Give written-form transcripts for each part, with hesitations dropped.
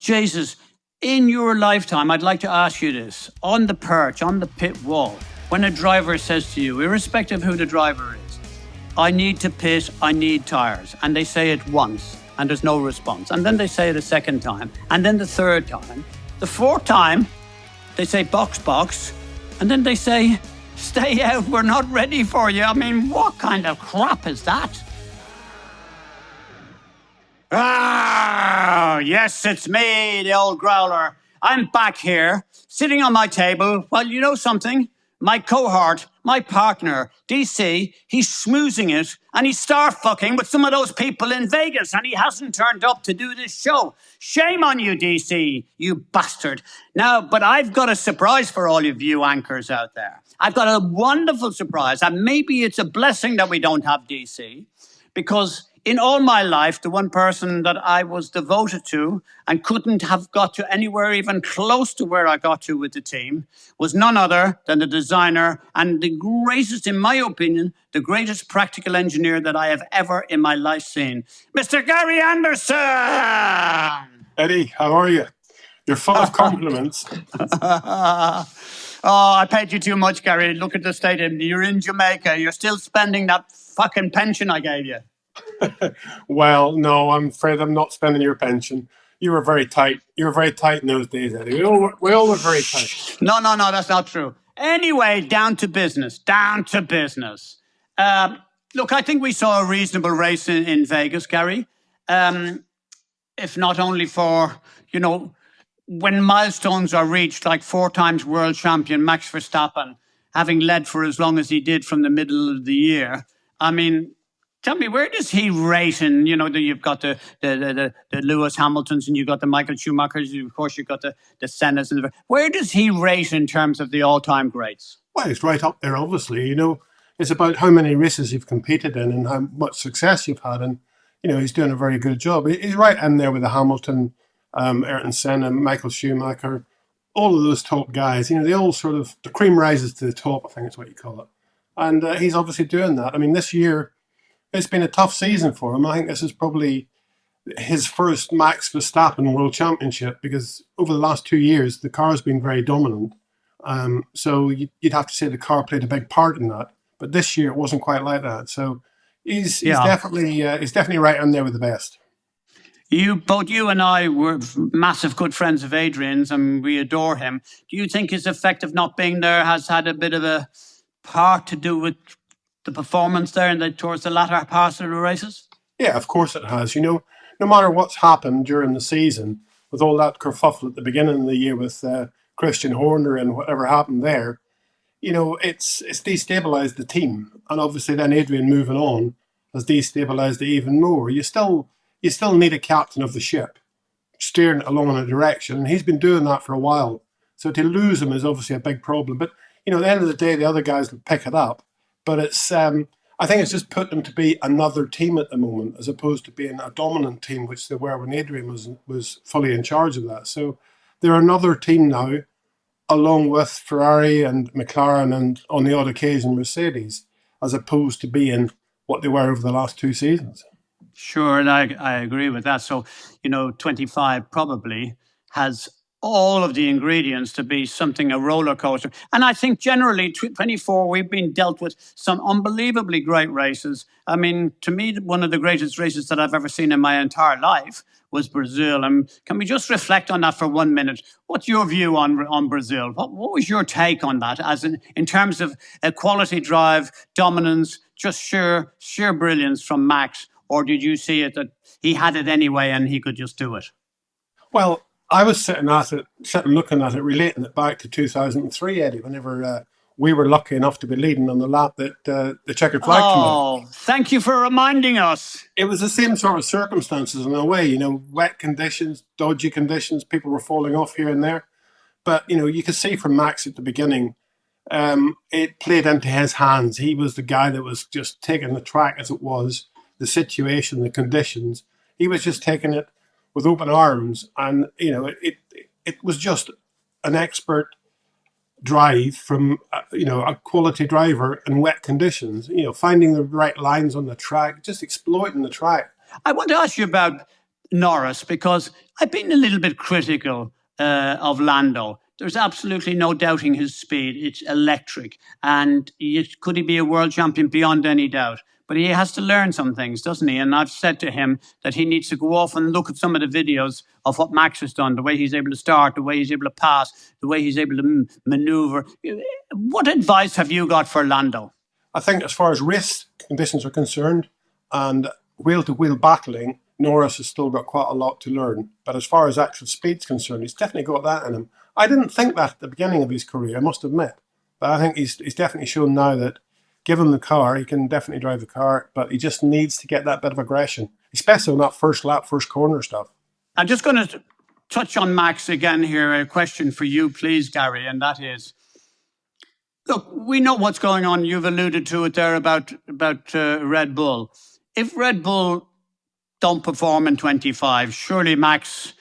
Jesus, in your lifetime, I'd like to ask you this. On the perch, on the pit wall, when a driver says to you, irrespective of who the driver is, I need to pit, I need tyres, and they say it once, and there's no response. And then they say it a second time, and then the third time. The fourth time, they say box, and then they say, stay out, we're not ready for you. I mean, what kind of crap is that? Ah, yes, it's me, the old growler. I'm back here, sitting on my table. Well, you know something? My cohort, my partner, DC, he's schmoozing it, and he's star-fucking with some of those people in Vegas, and he hasn't turned up to do this show. Shame on you, DC, you bastard. Now, but I've got a surprise for all of you anchors out there. I've got a wonderful surprise, and maybe it's a blessing that we don't have DC, because in all my life, the one person that I was devoted to and couldn't have got to anywhere even close to where I got to with the team was none other than the designer and the greatest, in my opinion, the greatest practical engineer that I have ever in my life seen, Mr. Gary Anderson! Eddie, how are you? You're full of compliments. Oh, I paid you too much, Gary. Look at the state of you're in Jamaica. You're still spending that fucking pension I gave you. Well, no, I'm afraid I'm not spending your pension. You were very tight. You were very tight in those days, Eddie. We all were very tight. No, that's not true. Anyway, down to business. Look, I think we saw a reasonable race in Vegas, Gary. If not only for, when milestones are reached, like 4 times world champion Max Verstappen, having led for as long as he did from the middle of the year. I mean, tell me, where does he rate in, you've got the Lewis Hamiltons and you've got the Michael Schumachers, of course you've got the Sennas. Where does he rate in terms of the all-time greats? Well, he's right up there, obviously. It's about how many races you've competed in and how much success you've had. And, he's doing a very good job. He's right in there with the Hamilton, Ayrton Senna, Michael Schumacher, all of those top guys. They all sort of, the cream rises to the top, I think is what you call it. And he's obviously doing that. I mean, this year, it's been a tough season for him. I think this is probably his first Max Verstappen World Championship because over the last 2 years, the car's been very dominant. So you'd have to say the car played a big part in that. But this year, it wasn't quite like that. So he's definitely right on there with the best. Both you and I were massive good friends of Adrian's and we adore him. Do you think his effect of not being there has had a bit of a part to do with the performance there and towards the latter part of the races? Yeah, of course it has. No matter what's happened during the season, with all that kerfuffle at the beginning of the year with Christian Horner and whatever happened there, it's destabilised the team. And obviously then Adrian moving on has destabilised it even more. You still need a captain of the ship steering it along in a direction. And he's been doing that for a while. So to lose him is obviously a big problem. But, at the end of the day, the other guys will pick it up. But it's, I think it's just put them to be another team at the moment, as opposed to being a dominant team, which they were when Adrian was fully in charge of that. So they're another team now, along with Ferrari and McLaren and on the odd occasion Mercedes, as opposed to being what they were over the last 2 seasons. Sure, and I agree with that. So, 25 probably has all of the ingredients to be something, a roller coaster. And I think generally 24, we've been dealt with some unbelievably great races. I mean, to me, one of the greatest races that I've ever seen in my entire life was Brazil. And can we just reflect on that for 1 minute? What's your view on Brazil? What was your take on that as in terms of a quality drive, dominance, just sheer brilliance from Max? Or did you see it that he had it anyway and he could just do it? Well, I was sitting looking at it, relating it back to 2003, Eddie, whenever we were lucky enough to be leading on the lap that the checkered flag came out. Oh, thank you for reminding us. It was the same sort of circumstances in a way, wet conditions, dodgy conditions, people were falling off here and there. But, you could see from Max at the beginning, it played into his hands. He was the guy that was just taking the track as it was, the situation, the conditions. He was just taking it with open arms, and it was just an expert drive from a quality driver in wet conditions. Finding the right lines on the track, just exploiting the track. I want to ask you about Norris, because I've been a little bit critical of Lando. There's absolutely no doubting his speed. It's electric. And could he be a world champion beyond any doubt? But he has to learn some things, doesn't he? And I've said to him that he needs to go off and look at some of the videos of what Max has done, the way he's able to start, the way he's able to pass, the way he's able to maneuver. What advice have you got for Lando? I think as far as race conditions are concerned and wheel-to-wheel battling, Norris has still got quite a lot to learn. But as far as actual speed's concerned, he's definitely got that in him. I didn't think that at the beginning of his career, I must admit. But I think he's definitely shown now that give him the car, he can definitely drive the car, but he just needs to get that bit of aggression, especially on that first lap, first corner stuff. I'm just going to touch on Max again here. A question for you, please, Gary, and that is, look, we know what's going on. You've alluded to it there about Red Bull. If Red Bull don't perform in 25, surely Max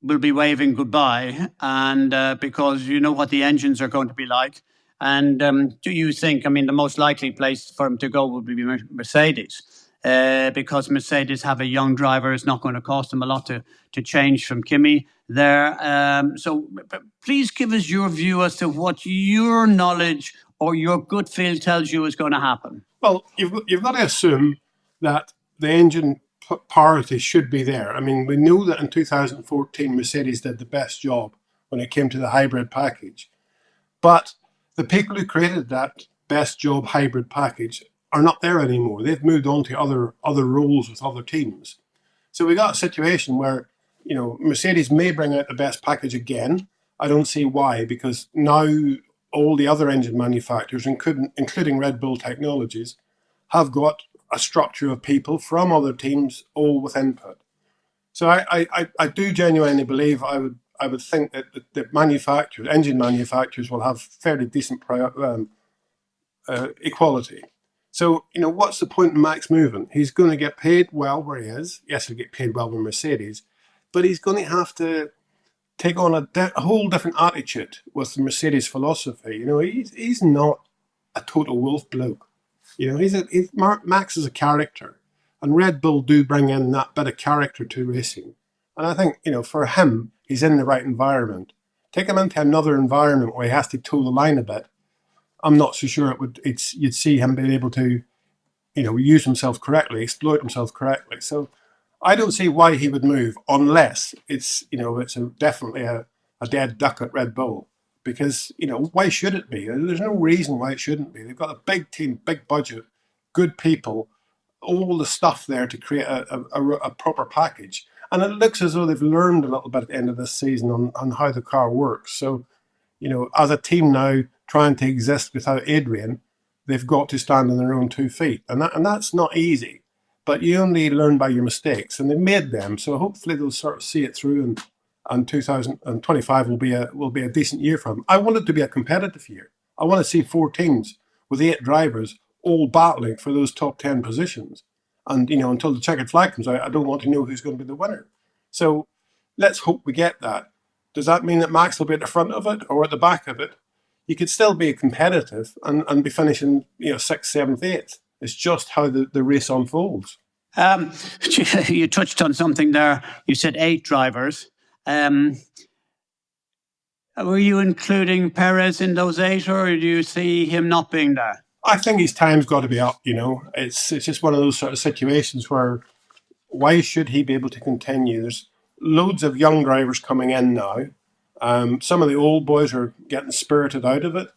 will be waving goodbye, and because you know what the engines are going to be like. And do you think, I mean, the most likely place for him to go would be Mercedes, because Mercedes have a young driver. It's not going to cost them a lot to change from Kimi there. So please give us your view as to what your knowledge or your gut feel tells you is going to happen. Well, you've got to assume that the engine parity should be there. I mean, we know that in 2014, Mercedes did the best job when it came to the hybrid package. But the people who created that best job hybrid package are not there anymore. They've moved on to other roles with other teams. So we got a situation where, you know, Mercedes may bring out the best package again. I don't see why, because now all the other engine manufacturers, including Red Bull Technologies, have got a structure of people from other teams, all with input. So I do genuinely believe I would think that the engine manufacturers will have fairly decent equality. So, you know, what's the point in Max moving? He's going to get paid well where he is. Yes, he'll get paid well with Mercedes, but he's going to have to take on a whole different attitude with the Mercedes philosophy. You know, he's not a total wolf bloke. You know, Max is a character, and Red Bull do bring in that bit of character to racing. And I think, you know, for him, he's in the right environment. Take him into another environment where he has to toe the line a bit. I'm not so sure you'd see him being able to, you know, use himself correctly, exploit himself correctly. So I don't see why he would move unless it's, you know, it's definitely a dead duck at Red Bull. Because, you know, why should it be? There's no reason why it shouldn't be. They've got a big team, big budget, good people, all the stuff there to create a proper package. And it looks as though they've learned a little bit at the end of this season on how the car works. So, you know, as a team now trying to exist without Adrian, they've got to stand on their own 2 feet. And that's not easy. But you only learn by your mistakes, and they've made them. So hopefully they'll sort of see it through, and 2025 will be a decent year for them. I want it to be a competitive year. I want to see 4 teams with 8 drivers all battling for those top 10 positions. And, you know, until the checkered flag comes out, I don't want to know who's going to be the winner. So let's hope we get that. Does that mean that Max will be at the front of it or at the back of it? He could still be competitive and be finishing, you know, 6th, 7th, 8th. It's just how the race unfolds. You touched on something there. You said 8 drivers. Were you including Perez in those 8, or do you see him not being there? I think his time's got to be up, you know. It's just one of those sort of situations where why should he be able to continue? There's loads of young drivers coming in now. Some of the old boys are getting spirited out of it.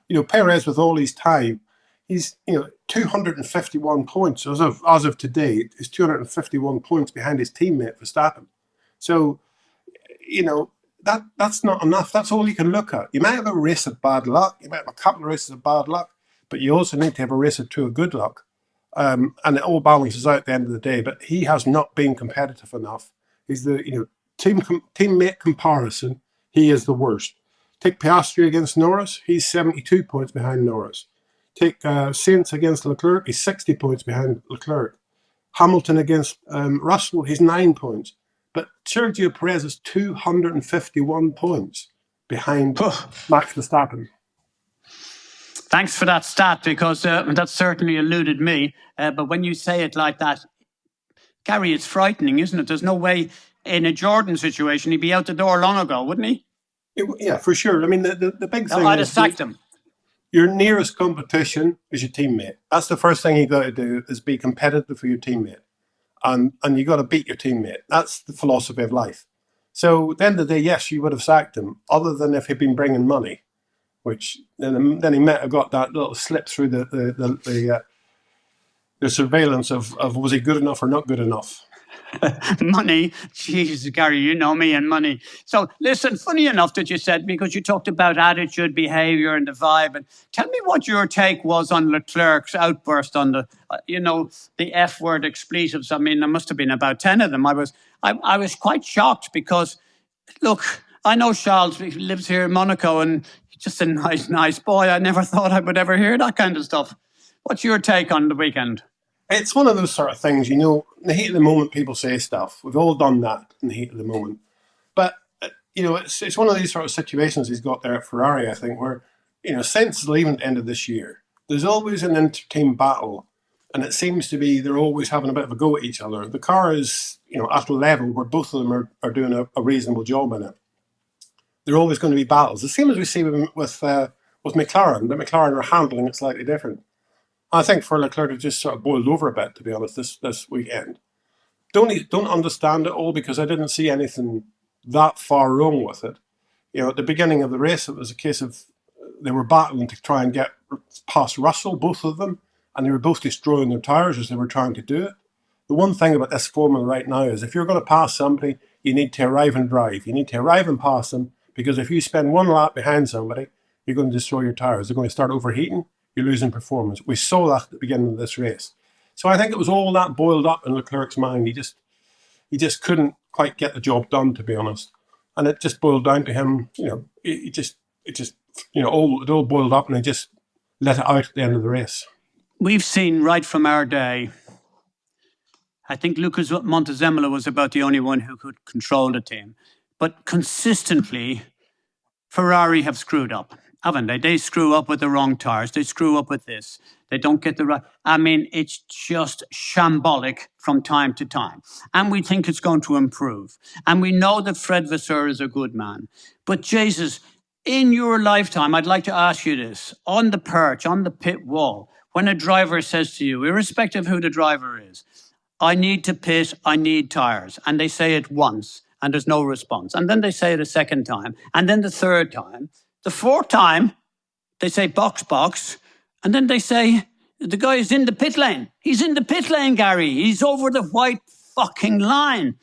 You know, Perez, with all his time, he's, you know, 251 points. As of today, he's 251 points behind his teammate Verstappen. So, you know, that's not enough. That's all you can look at. You might have a race of bad luck. You might have a couple of races of bad luck, but you also need to have a race or 2 of good luck. And it all balances out at the end of the day. But he has not been competitive enough. He's the, you know, teammate comparison. He is the worst. Take Piastri against Norris. He's 72 points behind Norris. Take Sainz against Leclerc. He's 60 points behind Leclerc. Hamilton against Russell. He's 9 points. But Sergio Perez is 251 points behind Max Verstappen. Thanks for that stat, because that certainly eluded me. But when you say it like that, Gary, it's frightening, isn't it? There's no way in a Jordan situation he'd be out the door long ago, wouldn't he? Yeah, for sure. I mean, the big thing I'd is have sacked him. your nearest competition is your teammate. That's the first thing you got to do, is be competitive for your teammate. And you got to beat your teammate. That's the philosophy of life. So at the end of the day, yes, you would have sacked him, other than if he'd been bringing money, which then he might have got that little slip through the surveillance of was he good enough or not good enough. Money. Jeez, Gary, you know me and money. So listen, funny enough that you said, because you talked about attitude, behaviour and the vibe. And tell me what your take was on Leclerc's outburst on the, the F word expletives. I mean, there must have been about 10 of them. I was quite shocked because, look, I know Charles lives here in Monaco and he's just a nice boy. I never thought I would ever hear that kind of stuff. What's your take on the weekend? It's one of those sort of things, in the heat of the moment, people say stuff. We've all done that in the heat of the moment. But, it's one of these sort of situations he's got there at Ferrari, I think, where, Sainz is leaving at the end of this year. There's always an inter-team battle, and it seems to be they're always having a bit of a go at each other. The car is, at a level where both of them are doing a reasonable job in it. There are always going to be battles. The same as we see with McLaren, but McLaren are handling it slightly different. I think for Leclerc it just sort of boiled over a bit, to be honest, this weekend. Don't understand it all, because I didn't see anything that far wrong with it. At the beginning of the race, it was a case of they were battling to try and get past Russell, both of them, and they were both destroying their tyres as they were trying to do it. The one thing about this formula right now is if you're going to pass somebody, you need to arrive and drive. You need to arrive and pass them, because if you spend one lap behind somebody, you're going to destroy your tyres. They're going to start overheating. You're losing performance. We saw that at the beginning of this race. So I think it was all that boiled up in Leclerc's mind. He just couldn't quite get the job done, to be honest. And it just boiled down to him, it all boiled up, and he just let it out at the end of the race. We've seen right from our day, I think Lucas Montezemolo was about the only one who could control the team. But consistently, Ferrari have screwed up, haven't they? They screw up with the wrong tyres. They screw up with this. They don't get the right. I mean, it's just shambolic from time to time. And we think it's going to improve. And we know that Fred Vasseur is a good man. But Jesus, in your lifetime, I'd like to ask you this. On the perch, on the pit wall, when a driver says to you, irrespective of who the driver is, I need to pit, I need tyres. And they say it once, and there's no response. And then they say it a second time, and then the third time. The fourth time, they say box, and then they say the guy is in the pit lane. He's in the pit lane, Gary. He's over the white fucking line.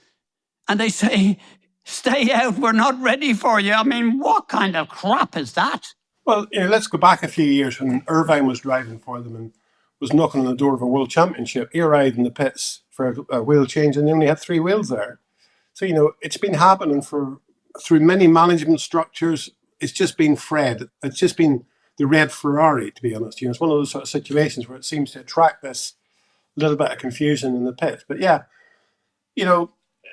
And they say, stay out, we're not ready for you. I mean, what kind of crap is that? Well, let's go back a few years when Irvine was driving for them and was knocking on the door of a world championship. He arrived in the pits for a wheel change, and they only had 3 wheels there. So, it's been happening through many management structures. It's just been Fred. It's just been the red Ferrari, to be honest. It's one of those sort of situations where it seems to attract this little bit of confusion in the pit. But yeah, at the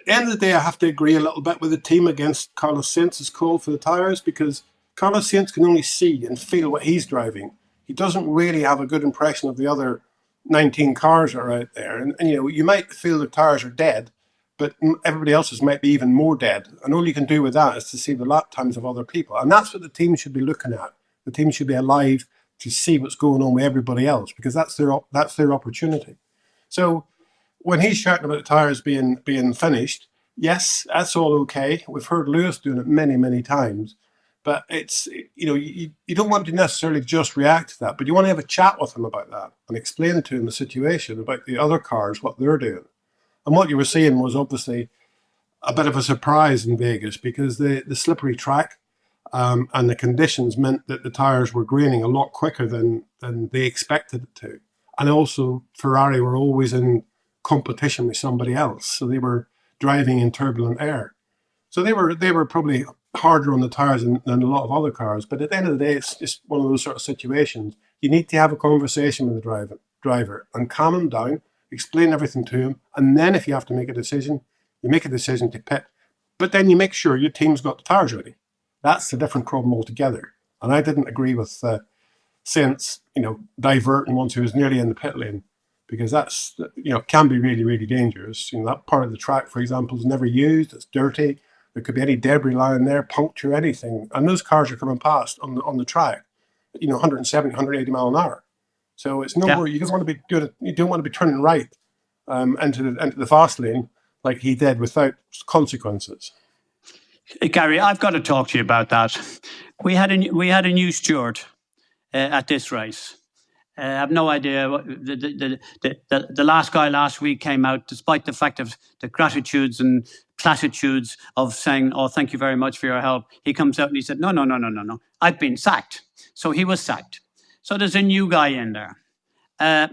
end of the day, I have to agree a little bit with the team against Carlos Sainz's call for the tyres, because Carlos Sainz can only see and feel what he's driving. He doesn't really have a good impression of the other 19 cars that are out there. And you might feel the tyres are dead, but everybody else's might be even more dead. And all you can do with that is to see the lap times of other people. And that's what the team should be looking at. The team should be alive to see what's going on with everybody else, because that's their opportunity. So when he's shouting about the tyres being finished, yes, that's all okay. We've heard Lewis doing it many, many times. But it's, you don't want to necessarily just react to that, but you want to have a chat with him about that and explain to him the situation about the other cars, what they're doing. And what you were seeing was obviously a bit of a surprise in Vegas, because the slippery track and the conditions meant that the tyres were graining a lot quicker than they expected it to. And also Ferrari were always in competition with somebody else, so they were driving in turbulent air. So they were probably harder on the tyres than a lot of other cars. But at the end of the day, it's just one of those sort of situations. You need to have a conversation with the driver and calm him down, explain everything to him, and then if you have to make a decision, you make a decision to pit. But then you make sure your team's got the tyres ready. That's a different problem altogether. And I didn't agree with Sainz, diverting once he was nearly in the pit lane, because that's, can be really, really dangerous. That part of the track, for example, is never used. It's dirty. There could be any debris lying there, puncture, anything. And those cars are coming past on the track, 170, 180 mile an hour. So it's nowhere, you don't want to be you don't want to be turning right into the fast lane like he did without consequences. Gary, I've got to talk to you about that. We had a new steward at this race. I have no idea. The last guy last week came out, despite the fact of the gratitudes and platitudes of saying, "Oh, thank you very much for your help." He comes out and he said, "No. I've been sacked." So he was sacked. So there's a new guy in there.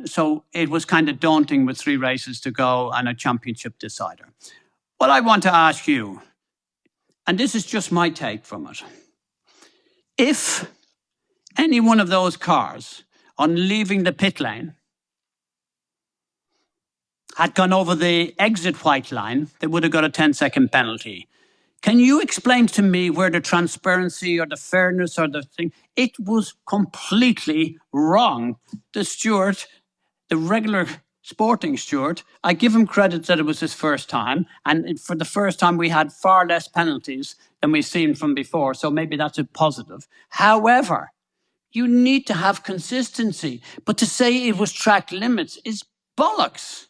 So it was kind of daunting with 3 races to go and a championship decider. What I want to ask you, and this is just my take from it, if any one of those cars on leaving the pit lane had gone over the exit white line, they would have got a 10-second penalty. Can you explain to me where the transparency or the fairness or the thing? It was completely wrong. The steward, the regular sporting steward, I give him credit that it was his first time. And for the first time, we had far less penalties than we've seen from before. So maybe that's a positive. However, you need to have consistency. But to say it was track limits is bollocks.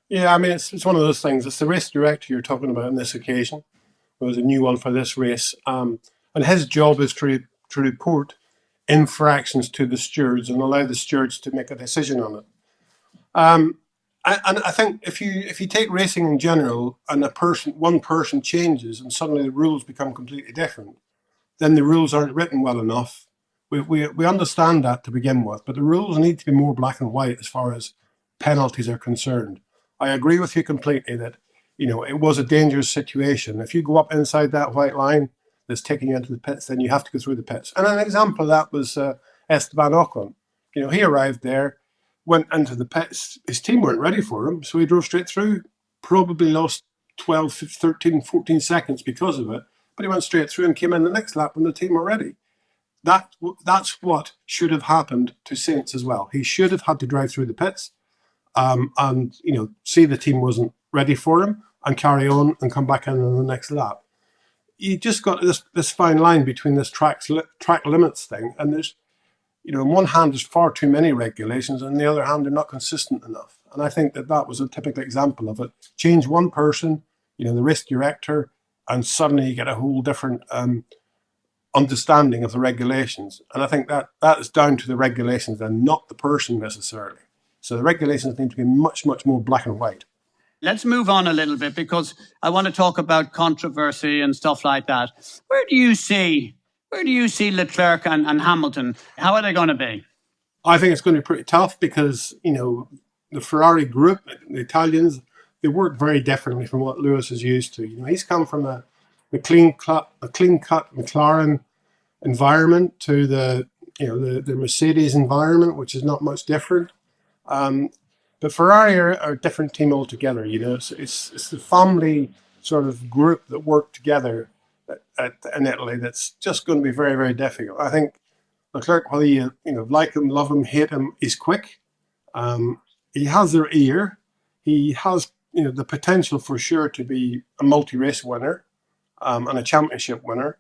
Yeah, I mean, it's one of those things. It's the race director you're talking about on this occasion. There was a new one for this race. And his job is to report infractions to the stewards and allow the stewards to make a decision on it. And I think if you take racing in general and one person changes and suddenly the rules become completely different, then the rules aren't written well enough. We understand that to begin with, but the rules need to be more black and white as far as penalties are concerned. I agree with you completely that, it was a dangerous situation. If you go up inside that white line that's taking you into the pits, then you have to go through the pits. And an example of that was Esteban Ocon. He arrived there, went into the pits. His team weren't ready for him, so he drove straight through. Probably lost 12, 13, 14 seconds because of it, but he went straight through and came in the next lap when the team were ready. That's what should have happened to Sainz as well. He should have had to drive through the pits and see the team wasn't ready for him and carry on and come back in on the next lap. You just got this fine line between this track limits thing, and there's, on one hand, there's far too many regulations, and on the other hand, they're not consistent enough. And I think that was a typical example of it. Change one person, the race director, and suddenly you get a whole different understanding of the regulations. And I think that is down to the regulations and not the person necessarily. So the regulations need to be much, much more black and white. Let's move on a little bit because I want to talk about controversy and stuff like that. Where do you see Leclerc and Hamilton? How are they going to be? I think it's going to be pretty tough because, the Ferrari group, the Italians, they work very differently from what Lewis is used to. He's come from a clean-cut McLaren environment to the Mercedes environment, which is not much different. But Ferrari are a different team altogether. It's the family sort of group that work together in Italy that's just going to be very, very difficult. I think Leclerc, whether you like him, love him, hate him, he's quick. He has their ear. He has the potential for sure to be a multi-race winner and a championship winner.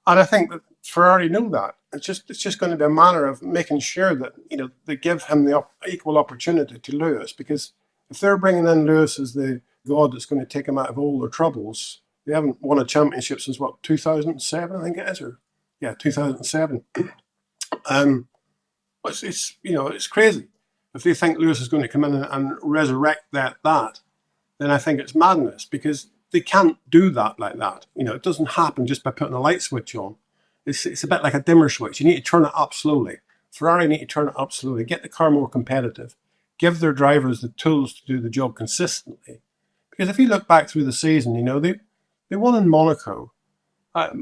And I think that Ferrari know that. It's just going to be a matter of making sure that they give him the equal opportunity to Lewis, because if they're bringing in Lewis as the god that's going to take him out of all their troubles, they haven't won a championship since 2007, I think it is, 2007. It's crazy. If they think Lewis is going to come in and resurrect that, then I think it's madness, because they can't do that like that. It doesn't happen just by putting a light switch on. It's a bit like a dimmer switch. You need to turn it up slowly. Ferrari need to turn it up slowly, get the car more competitive, give their drivers the tools to do the job consistently. Because if you look back through the season, they won in Monaco,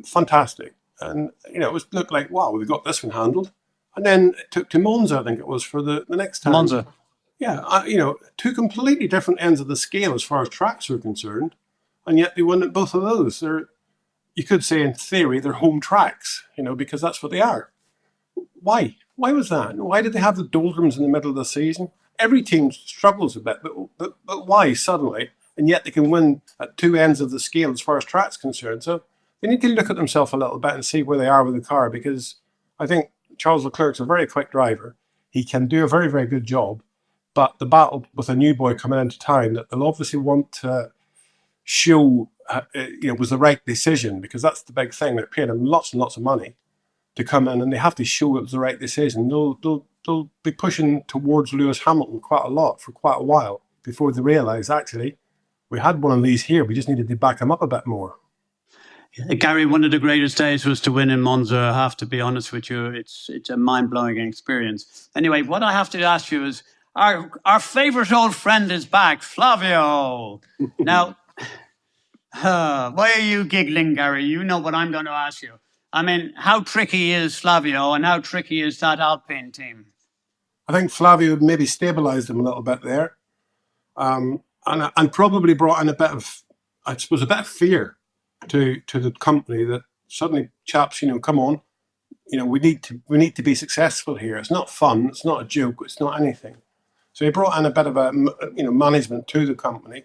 fantastic, and it looked like, wow, we got this one handled. And then it took to Monza, I think it was, for the next time. Monza. Yeah, two completely different ends of the scale as far as tracks are concerned, and yet they won at both of those. You could say, in theory, they're home tracks, because that's what they are. Why? Why was that? Why did they have the doldrums in the middle of the season? every team struggles a bit, but why suddenly? And yet they can win at two ends of the scale as far as track's concerned. So they need to look at themselves a little bit and see where they are with the car, because I think Charles Leclerc's a very quick driver. He can do a very, very good job, but the battle with a new boy coming into town that they'll obviously want to show was the right decision, because that's the big thing. They're paying him lots and lots of money to come in, and they have to show it was the right decision. They'll be pushing towards Lewis Hamilton quite a lot for quite a while before they realise, actually, we had one of these here. We just needed to back him up a bit more. Gary, one of the greatest days was to win in Monza. I have to be honest with you. It's a mind-blowing experience. Anyway, what I have to ask you is, our favourite old friend is back, Flavio. Now, why are you giggling, Gary? You know what I'm going to ask you. I mean, how tricky is Flavio, and how tricky is that Alpine team? I think Flavio maybe stabilised him a little bit there, and probably brought in a bit of, I suppose, a bit of fear to the company, that suddenly, chaps, come on, we need to be successful here. It's not fun. It's not a joke. It's not anything. So he brought in a bit of a management to the company,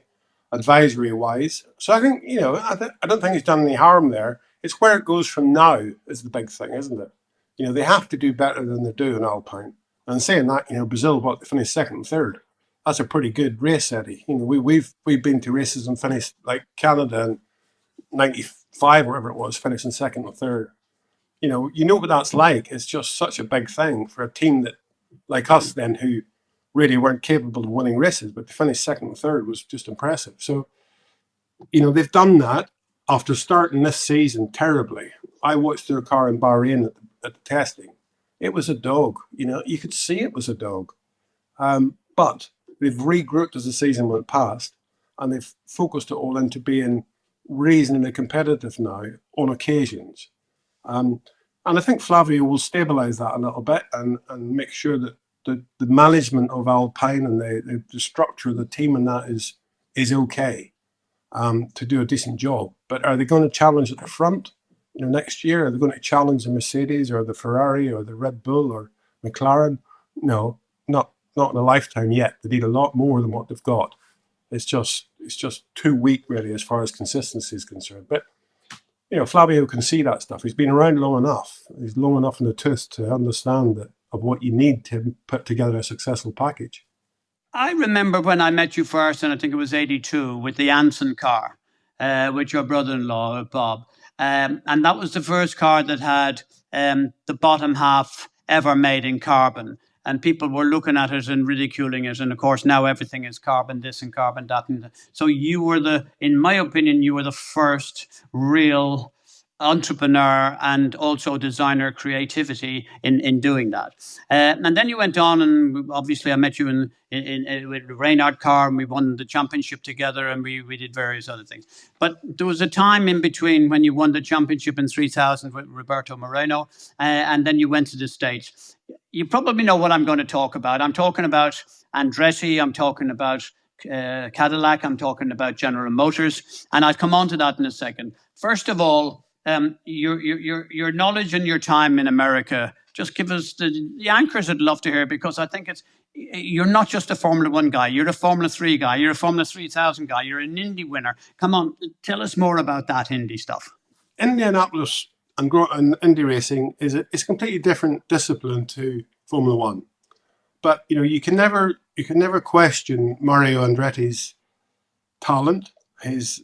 advisory wise. So I think I don't think he's done any harm there. It's where it goes from now is the big thing, isn't it? They have to do better than they do in Alpine. And saying that, Brazil, they finished second and third. That's a pretty good race, Eddie. We've been to races and finished, like Canada in '95, whatever it was, finishing second and third. You know what that's like. It's just such a big thing for a team that, like us then, who really weren't capable of winning races, but to finish second and third was just impressive. So, they've done that after starting this season terribly. I watched their car in Bahrain at the testing. It was a dog. You could see it was a dog. But they've regrouped as the season went past, and they've focused it all into being reasonably competitive now on occasions. And I think Flavio will stabilise that a little bit and make sure that the management of Alpine and the structure of the team and that is okay to do a decent job. But are they going to challenge at the front next year? Are they going to challenge the Mercedes or the Ferrari or the Red Bull or McLaren? No, not in a lifetime yet. They need a lot more than what they've got. It's just too weak, really, as far as consistency is concerned. But Flavio can see that stuff. He's been around long enough. He's long enough in the tooth to understand that of what you need to put together a successful package. I remember when I met you first, and I think it was '82, with the Anson car, with your brother-in-law, Bob. And that was the first car that had the bottom half ever made in carbon. And people were looking at it and ridiculing it. And of course, now everything is carbon this and carbon that. And so you were in my opinion, you were the first real entrepreneur and also designer creativity in doing that. And then you went on, and obviously I met you in with Reynard car, and we won the championship together, and we did various other things. But there was a time in between when you won the championship in 3000 with Roberto Moreno, and then you went to the States. You probably know what I'm going to talk about. I'm talking about Andretti. I'm talking about Cadillac. I'm talking about General Motors, and I'll come on to that in a second. First of all, your knowledge and your time in America. Just give us the anchors. I'd love to hear, because I think you're not just a Formula One guy. You're a Formula 3 guy. You're a Formula 3000 guy. You're an Indy winner. Come on, tell us more about that Indy stuff. Indianapolis and Indy racing is a completely different discipline to Formula One. But you can never question Mario Andretti's talent. His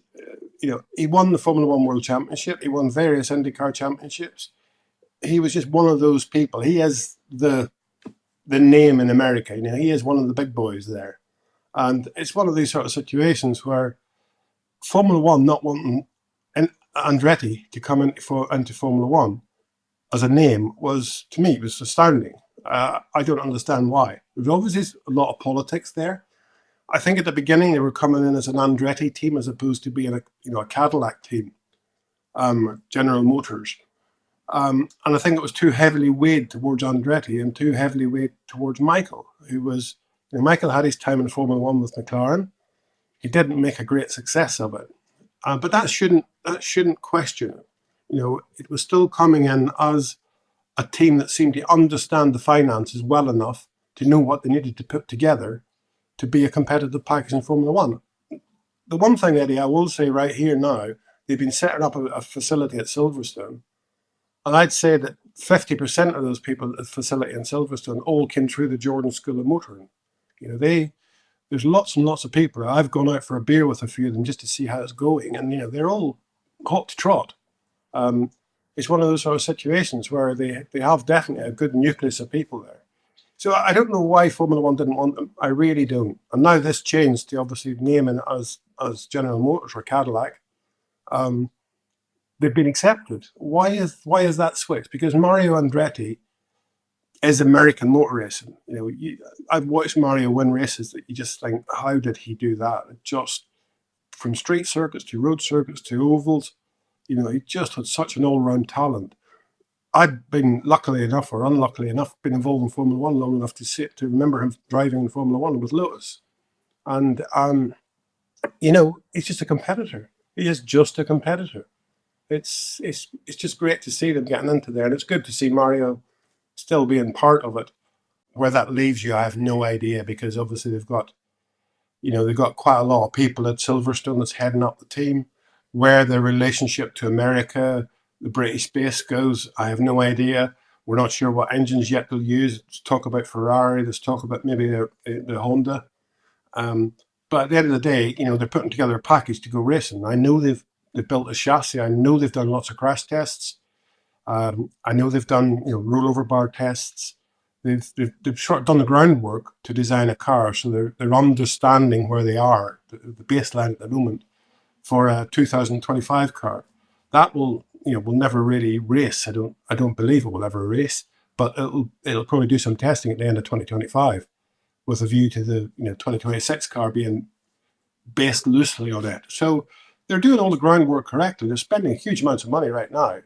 he won the Formula One World Championship. He won various IndyCar championships. He was just one of those people. He is the name in America. He is one of the big boys there. And it's one of these sort of situations where Formula One not wanting Andretti to come into Formula One as a name was, to me, was astounding. I don't understand why. There's obviously a lot of politics there. I think at the beginning they were coming in as an Andretti team as opposed to being a Cadillac team, General Motors. And I think it was too heavily weighed towards Andretti and too heavily weighed towards Michael, who was, Michael had his time in Formula One with McLaren. He didn't make a great success of it. But that shouldn't question it. It was still coming in as a team that seemed to understand the finances well enough to know what they needed to put together to be a competitive package in Formula One. The one thing, Eddie, I will say right here now, they've been setting up a facility at Silverstone, and I'd say that 50% of those people at the facility in Silverstone all came through the Jordan School of Motoring. You know, there's lots and lots of people. I've gone out for a beer with a few of them just to see how it's going, and you know, they're all hot to trot. It's one of those sort of situations where they have definitely a good nucleus of people there. So I don't know why Formula One didn't want them. I really don't. And now this changed to obviously naming it as General Motors or Cadillac. They've been accepted. Why is that switch? Because Mario Andretti is American motor racing. You know, I've watched Mario win races that you just think, how did he do that? Just from street circuits to road circuits to ovals, you know, he just had such an all-round talent. I've been, luckily enough or unluckily enough, been involved in Formula One long enough to remember him driving in Formula One with Lotus. And, you know, he's just a competitor. He is just a competitor. It's just great to see them getting into there. And it's good to see Mario still being part of it. Where that leaves you, I have no idea, because obviously they've got quite a lot of people at Silverstone that's heading up the team. Where their relationship to America, the British base goes, I have no idea. We're not sure what engines yet they'll use. Let's talk about Ferrari. Let's talk about maybe the Honda. But at the end of the day, you know, they're putting together a package to go racing. I know they've built a chassis. I know they've done lots of crash tests. I know they've done, you know, rollover bar tests. They've sort of done the groundwork to design a car, so they're understanding where they are, the baseline at the moment, for a 2025 car. That will never really race. I don't believe it will ever race, but it'll probably do some testing at the end of 2025 with a view to the 2026 car being based loosely on it. So they're doing all the groundwork correctly. They're spending huge amounts of money right now.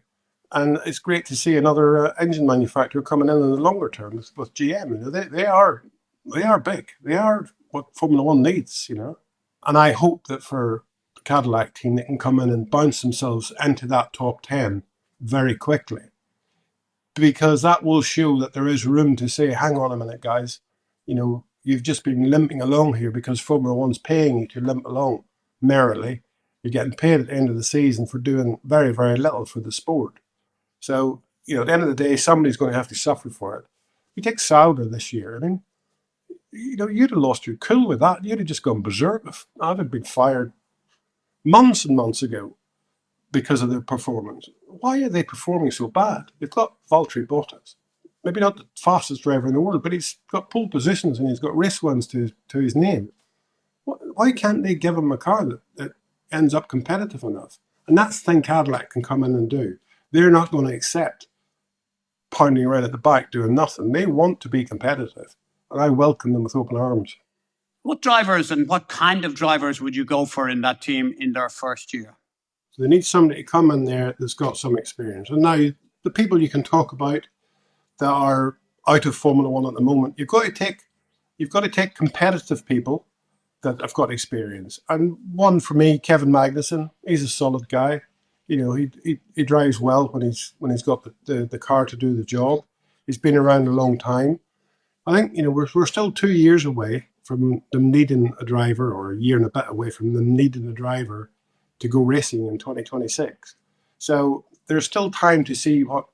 And it's great to see another engine manufacturer coming in the longer term with GM. You know, they are big. They are what Formula One needs, you know. And I hope that for the Cadillac team, they can come in and bounce themselves into that top 10 very quickly. Because that will show that there is room to say, hang on a minute, guys, you know, you've just been limping along here because Formula One's paying you to limp along merrily. You're getting paid at the end of the season for doing very, very little for the sport. So, you know, at the end of the day, somebody's going to have to suffer for it. You take Sauber this year. I mean, you know, you'd have lost your cool with that. You'd have just gone berserk. I'd have been fired months and months ago because of their performance. Why are they performing so bad? They've got Valtteri Bottas. Maybe not the fastest driver in the world, but he's got pole positions and he's got race wins to his name. Why can't they give him a car that ends up competitive enough? And that's the thing Cadillac can come in and do. They're not going to accept pounding around at the back doing nothing. They want to be competitive, and I welcome them with open arms. What drivers and what kind of drivers would you go for in that team in their first year? So they need somebody to come in there that's got some experience. And now the people you can talk about that are out of Formula One at the moment, you've got to take competitive people that have got experience. And one for me, Kevin Magnussen, he's a solid guy. You know, he drives well when he's got the car to do the job. He's been around a long time. I think, you know, we're still 2 years away from them needing a driver, or a year and a bit away from them needing a driver to go racing in 2026. So there's still time to see what,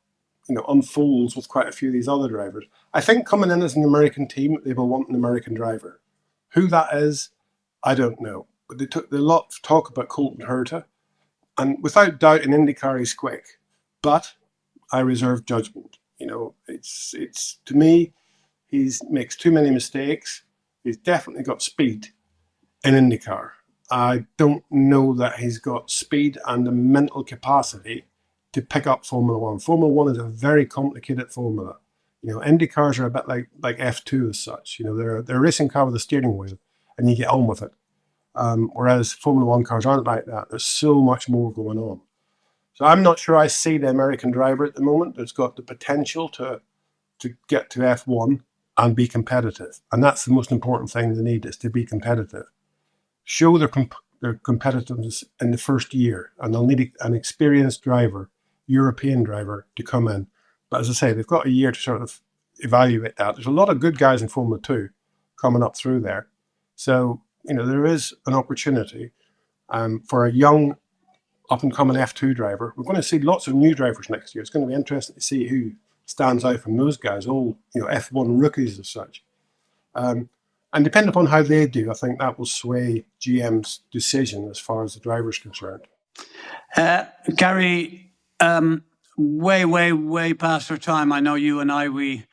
you know, unfolds with quite a few of these other drivers. I think coming in as an American team, they will want an American driver. Who that is, I don't know. But they took a lot of talk about Colton Herta. And without doubt, in IndyCar, he's quick. But I reserve judgment. You know, it's to me, he makes too many mistakes. He's definitely got speed in IndyCar. I don't know that he's got speed and the mental capacity to pick up Formula One. Formula One is a very complicated formula. You know, IndyCars are a bit like F2 as such. You know, they're a racing car with a steering wheel, and you get on with it. Whereas Formula One cars aren't like that. There's so much more going on. So I'm not sure I see the American driver at the moment that's got the potential to get to F1 and be competitive. And that's the most important thing they need, is to be competitive. Show their competitiveness in the first year, and they'll need an experienced driver, European driver, to come in. But as I say, they've got a year to sort of, evaluate that. There's a lot of good guys in Formula 2 coming up through there. So, there is an opportunity for a young up-and-coming F2 driver. We're going to see lots of new drivers next year. It's going to be interesting to see who stands out from those guys, all F1 rookies as such. And depending upon how they do, I think that will sway GM's decision as far as the driver's concerned. Gary, way past our time. I know you and we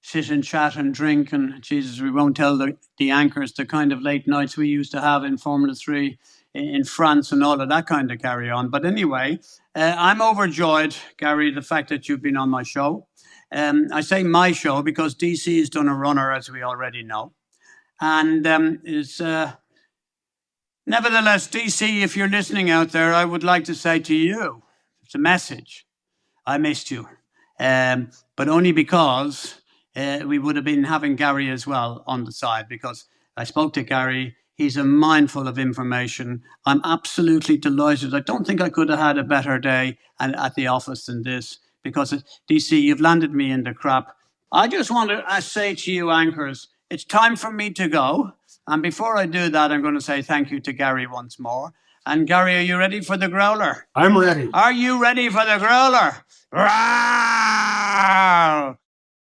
sit and chat and drink, and Jesus, we won't tell the anchors the kind of late nights we used to have in Formula 3 in France and all of that kind of carry on. But anyway, I'm overjoyed, Gary, the fact that you've been on my show. I say my show because DC has done a runner, as we already know. And is nevertheless, DC, if you're listening out there, I would like to say to you, it's a message. I missed you, but only because we would have been having Gary as well on the side, because I spoke to Gary. He's a mindful of information. I'm absolutely delighted. I don't think I could have had a better day at the office than this, because DC, you've landed me in the crap. I just want to say to you anchors, it's time for me to go. And before I do that, I'm going to say thank you to Gary once more. And Gary, are you ready for the growler? I'm ready. Are you ready for the growler? Rawr!